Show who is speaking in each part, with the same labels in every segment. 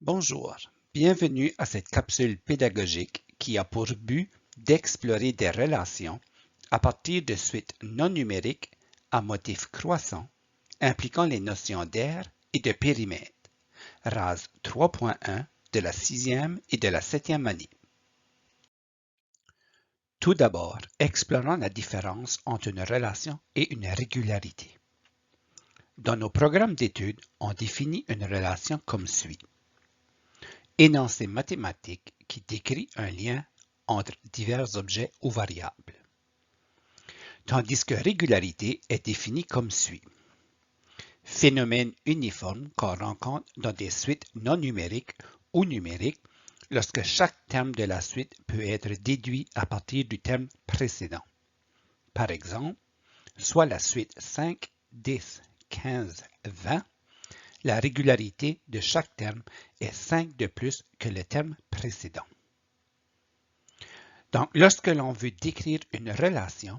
Speaker 1: Bonjour, bienvenue à cette capsule pédagogique qui a pour but d'explorer des relations à partir de suites non numériques à motifs croissants impliquant les notions d'aire et de périmètre, RAS 3.1 de la 6e et de la 7e année. Tout d'abord, explorons la différence entre une relation et une régularité. Dans nos programmes d'études, on définit une relation comme suit. Énoncé mathématique qui décrit un lien entre divers objets ou variables. Tandis que régularité est définie comme suit. Phénomène uniforme qu'on rencontre dans des suites non numériques ou numériques lorsque chaque terme de la suite peut être déduit à partir du terme précédent. Par exemple, soit la suite 5, 10, 15, 20, la régularité de chaque terme est 5 de plus que le terme précédent. Donc, lorsque l'on veut décrire une relation,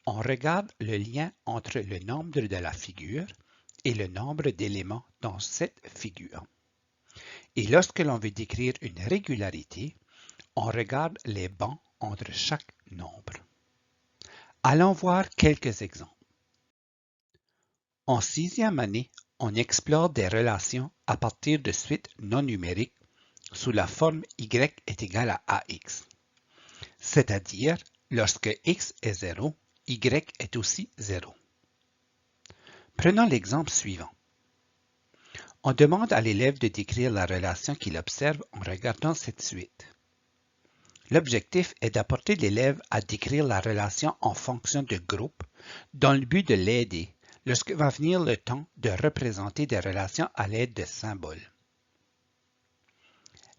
Speaker 1: on regarde le lien entre le nombre de la figure et le nombre d'éléments dans cette figure. Et lorsque l'on veut décrire une régularité, on regarde les bancs entre chaque nombre. Allons voir quelques exemples. En 6e année, on explore des relations à partir de suites non numériques sous la forme y est égal à ax, c'est-à-dire lorsque x est 0, y est aussi 0. Prenons l'exemple suivant. On demande à l'élève de décrire la relation qu'il observe en regardant cette suite. L'objectif est d'apporter l'élève à décrire la relation en fonction de groupe dans le but de l'aider lorsque va venir le temps de représenter des relations à l'aide de symboles.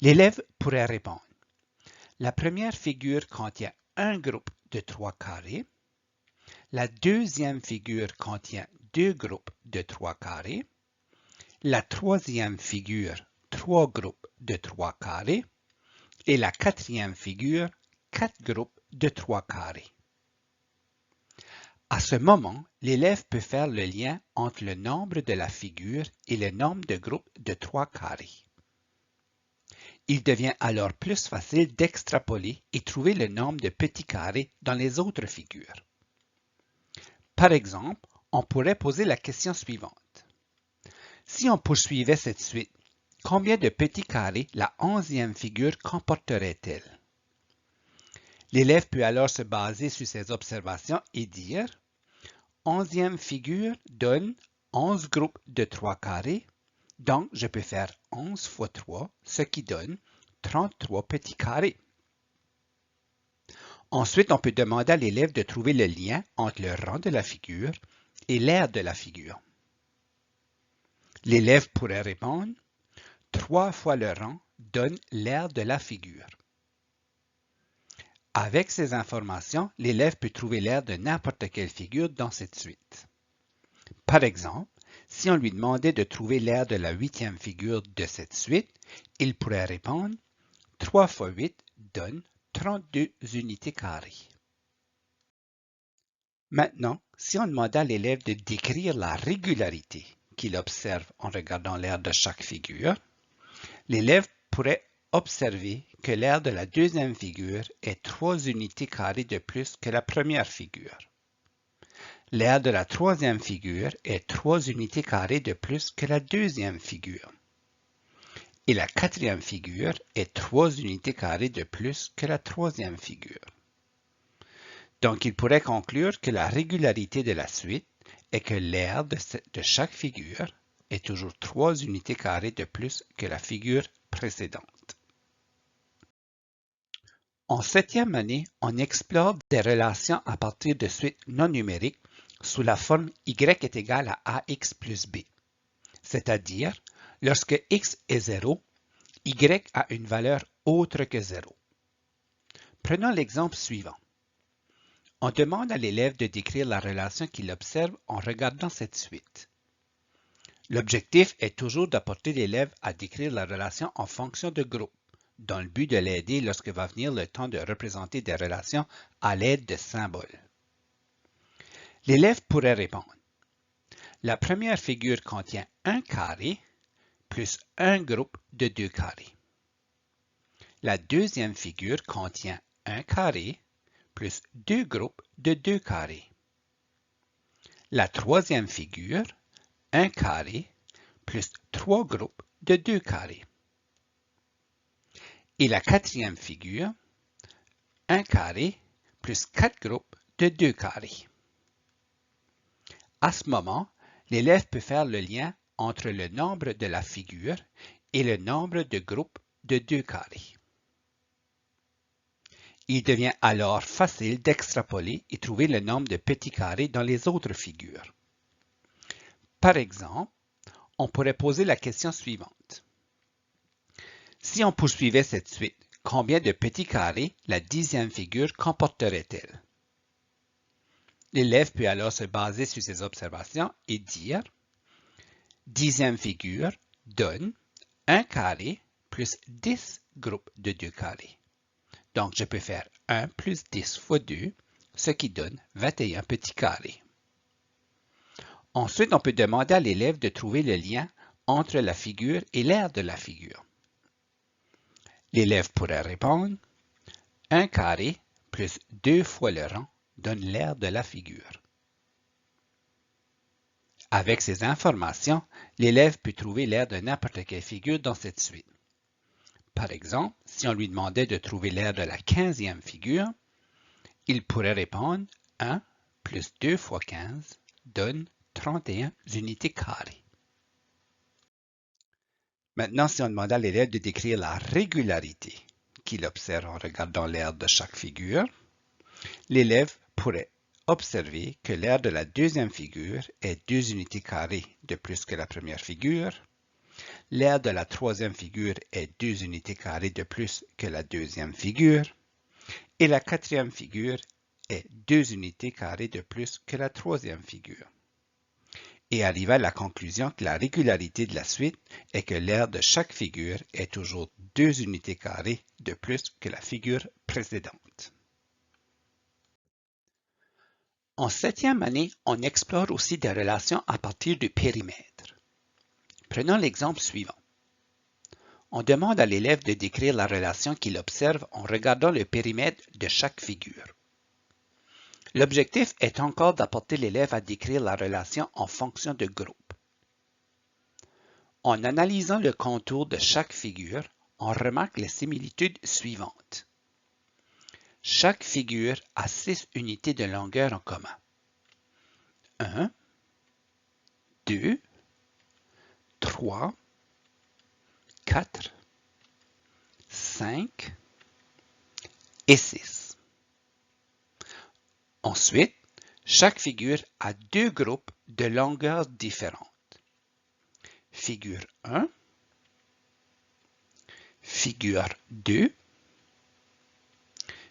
Speaker 1: L'élève pourrait répondre. La première figure contient un groupe de 3 carrés. La deuxième figure contient 2 groupes de 3 carrés. La troisième figure, 3 groupes de 3 carrés. Et la quatrième figure, 4 groupes de 3 carrés. À ce moment, l'élève peut faire le lien entre le nombre de la figure et le nombre de groupes de 3 carrés. Il devient alors plus facile d'extrapoler et trouver le nombre de petits carrés dans les autres figures. Par exemple, on pourrait poser la question suivante. Si on poursuivait cette suite, combien de petits carrés la 11e figure comporterait-elle? L'élève peut alors se baser sur ses observations et dire 11e figure donne 11 groupes de 3 carrés, donc je peux faire 11 fois 3, ce qui donne 33 petits carrés. Ensuite, on peut demander à l'élève de trouver le lien entre le rang de la figure et l'aire de la figure. L'élève pourrait répondre 3 fois le rang donne l'aire de la figure. Avec ces informations, l'élève peut trouver l'aire de n'importe quelle figure dans cette suite. Par exemple, si on lui demandait de trouver l'aire de la 8e figure de cette suite, il pourrait répondre 3 fois 8 donne 32 unités carrées. Maintenant, si on demandait à l'élève de décrire la régularité qu'il observe en regardant l'aire de chaque figure, l'élève pourrait observer que l'aire de la deuxième figure est 3 unités carrées de plus que la première figure. L'aire de la troisième figure est 3 unités carrées de plus que la deuxième figure. Et la quatrième figure est 3 unités carrées de plus que la troisième figure. Donc, il pourrait conclure que la régularité de la suite est que l'aire de chaque figure est toujours 3 unités carrées de plus que la figure précédente. En 7e année, on explore des relations à partir de suites non numériques sous la forme y est égal à ax plus b, c'est-à-dire lorsque x est 0, y a une valeur autre que 0. Prenons l'exemple suivant. On demande à l'élève de décrire la relation qu'il observe en regardant cette suite. L'objectif est toujours d'apporter l'élève à décrire la relation en fonction de groupe, dans le but de l'aider lorsque va venir le temps de représenter des relations à l'aide de symboles. L'élève pourrait répondre. La première figure contient un carré, plus un groupe de 2 carrés. La deuxième figure contient un carré plus 2 groupes de 2 carrés. La troisième figure, un carré plus 3 groupes de 2 carrés. Et la quatrième figure, un carré plus 4 groupes de 2 carrés. À ce moment, l'élève peut faire le lien entre le nombre de la figure et le nombre de groupes de 2 carrés. Il devient alors facile d'extrapoler et trouver le nombre de petits carrés dans les autres figures. Par exemple, on pourrait poser la question suivante. Si on poursuivait cette suite, combien de petits carrés la 10e figure comporterait-elle? L'élève peut alors se baser sur ses observations et dire 10e figure donne un carré plus 10 groupes de 2 carrés. Donc, je peux faire 1 plus 10 fois 2, ce qui donne 21 petits carrés. Ensuite, on peut demander à l'élève de trouver le lien entre la figure et l'aire de la figure. L'élève pourrait répondre 1 carré plus 2 fois le rang donne l'aire de la figure. Avec ces informations, l'élève peut trouver l'aire de n'importe quelle figure dans cette suite. Par exemple, si on lui demandait de trouver l'aire de la 15e figure, il pourrait répondre 1 plus 2 fois 15 donne 31 unités carrées. Maintenant, si on demandait à l'élève de décrire la régularité qu'il observe en regardant l'aire de chaque figure, l'élève pourrait observer que l'aire de la deuxième figure est 2 unités carrées de plus que la première figure, l'aire de la troisième figure est 2 unités carrées de plus que la deuxième figure, et la quatrième figure est 2 unités carrées de plus que la troisième figure. Et arriver à la conclusion que la régularité de la suite est que l'aire de chaque figure est toujours 2 unités carrées de plus que la figure précédente. En 7e année, on explore aussi des relations à partir du périmètre. Prenons l'exemple suivant. On demande à l'élève de décrire la relation qu'il observe en regardant le périmètre de chaque figure. L'objectif est encore d'apporter l'élève à décrire la relation en fonction de groupe. En analysant le contour de chaque figure, on remarque les similitudes suivantes. Chaque figure a 6 unités de longueur en commun. 1, 2, 3, 4, 5 et 6. Ensuite, chaque figure a 2 groupes de longueurs différentes. Figure 1, figure 2,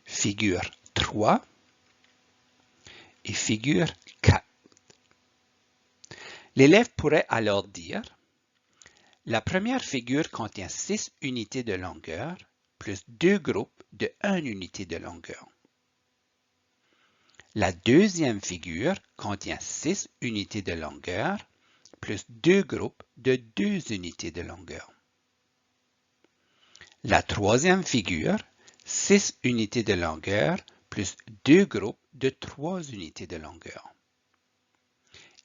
Speaker 1: figure 3 et figure 4. L'élève pourrait alors dire la première figure contient 6 unités de longueur plus 2 groupes de 1 unité de longueur. La deuxième figure contient 6 unités de longueur plus 2 groupes de 2 unités de longueur. La troisième figure, 6 unités de longueur plus 2 groupes de 3 unités de longueur.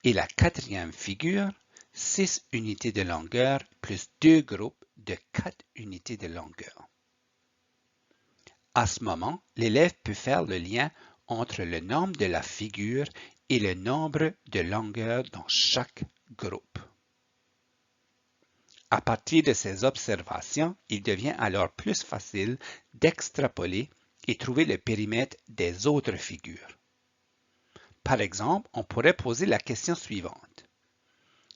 Speaker 1: Et la quatrième figure, 6 unités de longueur plus 2 groupes de 4 unités de longueur. À ce moment, l'élève peut faire le lien entre le nombre de la figure et le nombre de longueurs dans chaque groupe. À partir de ces observations, il devient alors plus facile d'extrapoler et trouver le périmètre des autres figures. Par exemple, on pourrait poser la question suivante.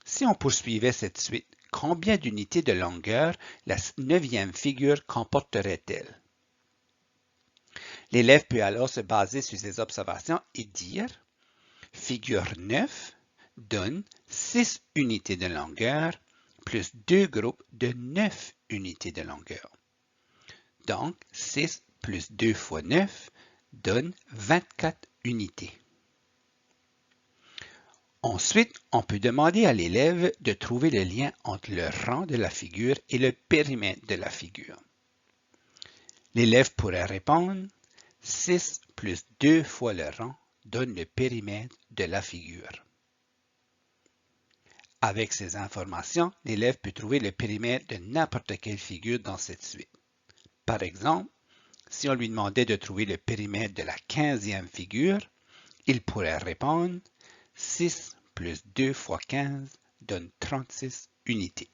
Speaker 1: Si on poursuivait cette suite, combien d'unités de longueur la 9e figure comporterait-elle? L'élève peut alors se baser sur ses observations et dire figure 9 donne 6 unités de longueur plus 2 groupes de 9 unités de longueur. Donc, 6 plus 2 fois 9 donne 24 unités. Ensuite, on peut demander à l'élève de trouver le lien entre le rang de la figure et le périmètre de la figure. L'élève pourrait répondre 6 plus 2 fois le rang donne le périmètre de la figure. Avec ces informations, l'élève peut trouver le périmètre de n'importe quelle figure dans cette suite. Par exemple, si on lui demandait de trouver le périmètre de la 15e figure, il pourrait répondre 6 plus 2 fois 15 donne 36 unités.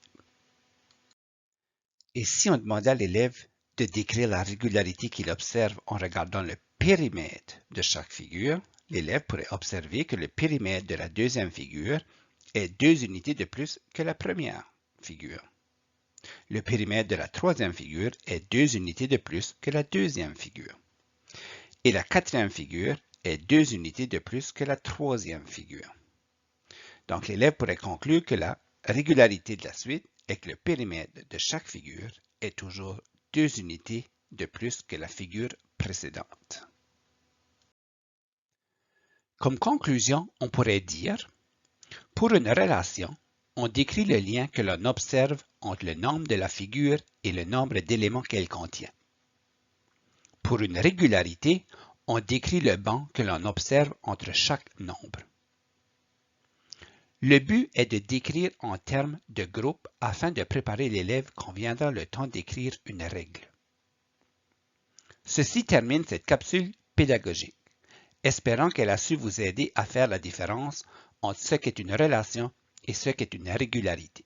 Speaker 1: Et si on demandait à l'élève de décrire la régularité qu'il observe en regardant le périmètre de chaque figure, l'élève pourrait observer que le périmètre de la deuxième figure est 2 unités de plus que la première figure. Le périmètre de la troisième figure est 2 unités de plus que la deuxième figure. Et la quatrième figure est 2 unités de plus que la troisième figure. Donc l'élève pourrait conclure que la régularité de la suite est que le périmètre de chaque figure est toujours 2 unités de plus que la figure précédente. Comme conclusion, on pourrait dire: pour une relation, on décrit le lien que l'on observe entre le nombre de la figure et le nombre d'éléments qu'elle contient. Pour une régularité, on décrit le banc que l'on observe entre chaque nombre. Le but est de décrire en termes de groupe afin de préparer l'élève quand viendra le temps d'écrire une règle. Ceci termine cette capsule pédagogique, espérant qu'elle a su vous aider à faire la différence entre ce qu'est une relation et ce qu'est une régularité.